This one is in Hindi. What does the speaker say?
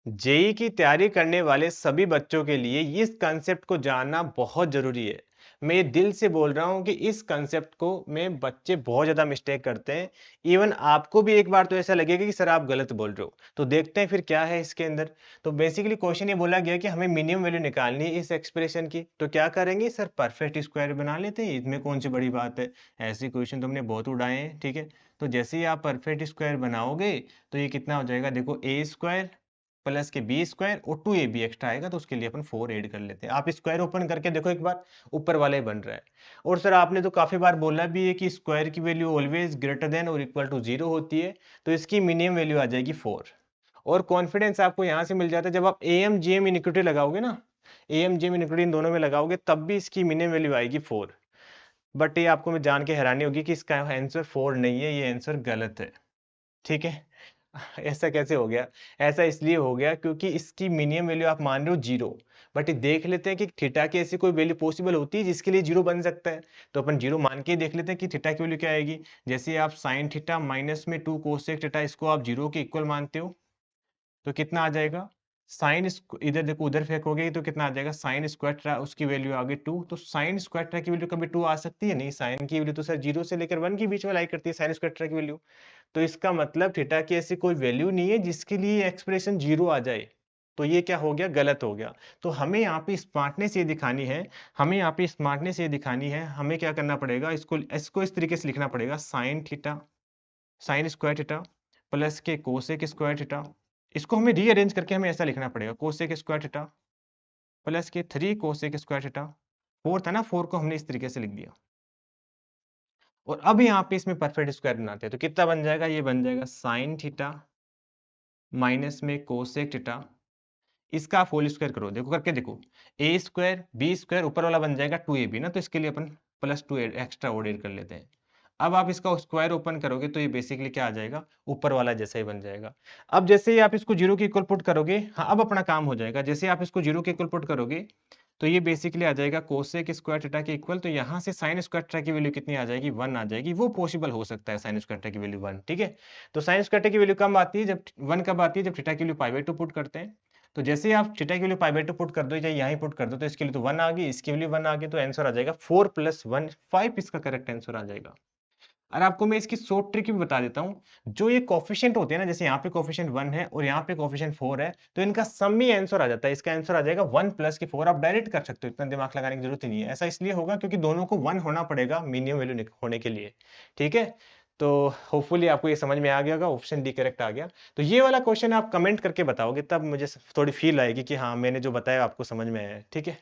जेई की तैयारी करने वाले सभी बच्चों के लिए इस कंसेप्ट को जानना बहुत जरूरी है। मैं ये दिल से बोल रहा हूँ कि इस कंसेप्ट को में बच्चे बहुत ज्यादा मिस्टेक करते हैं। इवन आपको भी एक बार तो ऐसा लगेगा कि सर आप गलत बोल रहे हो। तो देखते हैं फिर क्या है इसके अंदर। तो बेसिकली क्वेश्चन ये बोला गया कि हमें मिनिमम वैल्यू निकालनी है इस एक्सप्रेशन की। तो क्या करेंगे सर, परफेक्ट स्क्वायर बना लेते हैं, इसमें कौन सी बड़ी बात है। ऐसे क्वेश्चन तो हमने बहुत उड़ाए हैं, ठीक है। तो जैसे ही आप परफेक्ट स्क्वायर बनाओगे तो ये कितना हो जाएगा, देखो ए स्क्वायर प्लस के बी स्क्वायर और 2ab एक्स्ट्रा आएगा, तो उसके लिए अपन 4 ऐड कर लेते हैं। आप स्क्वायर ओपन करके देखो एक बार, ऊपर वाला ही बन रहा है। और सर आपने तो काफी बार बोला भी है कि स्क्वायर की वैल्यू ऑलवेज ग्रेटर देन और इक्वल टू 0 होती है। तो इसकी मिनिमम वैल्यू आ जाएगी 4। और कॉन्फिडेंस आपको यहाँ से मिल जाता है, जब आप एम जी एम इनिक्विटी लगाओगे ना, एम जी एम इनिक्विटी इन दोनों में लगाओगे तब भी इसकी मिनिमम वैल्यू आएगी 4। बट ये आपको मैं जान के हैरानी होगी कि इसका आंसर 4 नहीं है, ये आंसर गलत है, ठीक है। ऐसा कैसे हो गया? ऐसा इसलिए हो गया क्योंकि इसकी मिनिमम वैल्यू आप मान रहे हो 0। बट ये देख लेते हैं कि थीटा की ऐसी कोई वैल्यू पॉसिबल होती है जिसके लिए 0 बन सकता है। तो अपन 0 मान के ही देख लेते हैं कि थीटा की वैल्यू क्या आएगी। जैसे आप साइन थीटा माइनस में 2 कोसेक थीटा, इसको आप 0 के इक्वल मानते हो, तो कितना आ जाएगा, साइन, इधर देखो उधर फेंकोगे तो कितना आ जाएगा, साइन स्क्वायर थीटा, उसकी वैल्यू आ गई 2। तो साइन स्क्वायर थीटा की वैल्यू कभी 2 आ सकती है? नहीं, साइन की वैल्यू तो सर 0 से लेकर 1 के बीच में लाई करती है साइन स्क्वायर थीटा की वैल्यू। तो इसका मतलब थीटा की ऐसी कोई वैल्यू नहीं है जिसके लिए एक्सप्रेशन 0 आ जाए। तो ये क्या हो गया, गलत हो गया। तो हमें यहाँ पे स्मार्टनेस ये दिखानी है, हमें क्या करना पड़ेगा, इसको इसको इस तरीके से लिखना पड़ेगा, sine theta, sine square theta plus के कोसेक स्क्वायर थीटा। इसको हमें रीअरेंज करके हमें ऐसा लिखना पड़ेगा, कोसेक स्क्वायर थीटा प्लस के 3 कोसेक स्क्वायर थीटा। 4 था ना, 4 को हमने इस तरीके से लिख दिया। और अब यहाँ पे इसमें परफेक्ट स्क्वायर बनाते हैं तो कितना बन जाएगा, ये बन जाएगा साइन थीटा माइनस में कोसेक थीटा, इसका आप होल स्क्वायर करो, देखो करके देखो, ए स्क्वायर बी स्क्वायर ऊपर वाला बन जाएगा 2ab ना, तो इसके लिए अपन प्लस 2 एक्स्ट्रा और ऐड कर लेते हैं। अब आप इसका स्क्वायर ओपन करोगे तो ये बेसिकली क्या आ जाएगा, ऊपर वाला जैसा ही बन जाएगा। अब जैसे ही आप इसको 0 के इक्वल पुट करोगे, हाँ अब अपना काम हो जाएगा। जैसे आप इसको 0 के इक्वल पुट करोगे तो ये बेसिकली आ जाएगा कोसेक स्क्वायर थीटा के इक्वल। तो यहाँ से साइन स्क्वायर थीटा की वैल्यू कितनी आ जाएगी, 1 आ जाएगी। वो पॉसिबल हो सकता है साइन स्क्वायर थीटा की वैल्यू 1, ठीक है। तो साइन स्क्वायर थीटा की वैल्यू कब आती है, जब 1 कब आती है, जब थीटा की वैल्यू π/2 पुट करते हैं। तो जैसे ही आप थीटा की वैल्यू π/2 पुट कर दो, चाहे यहाँ पुट कर दो, तो इसके लिए तो 1 आ गई, इसकी वैल्यू 1 आ गई, तो आंसर आ जाएगा 4 + 1 5, इसका करेक्ट आंसर आ जाएगा। और आपको मैं इसकी शॉर्ट ट्रिक भी बता देता हूँ। जो ये कोएफिशिएंट होते हैं ना, जैसे यहाँ पे कोएफिशिएंट 1 है और यहाँ पे कोएफिशिएंट 4 है, तो इनका सम ही आंसर आ जाता है। इसका आंसर आ जाएगा 1 + के 4। आप डायरेक्ट कर सकते हो, इतना दिमाग लगाने की जरूरत ही नहीं है। ऐसा इसलिए होगा क्योंकि दोनों को 1 होना पड़ेगा मिनिमम वैल्यू होने के लिए, ठीक है। तो होपफुली आपको ये समझ में आ गया होगा, ऑप्शन डी करेक्ट आ गया। तो ये वाला क्वेश्चन आप कमेंट करके बताओगे, तब मुझे थोड़ी फील आएगी कि हाँ मैंने जो बताया आपको समझ में आया है, ठीक है।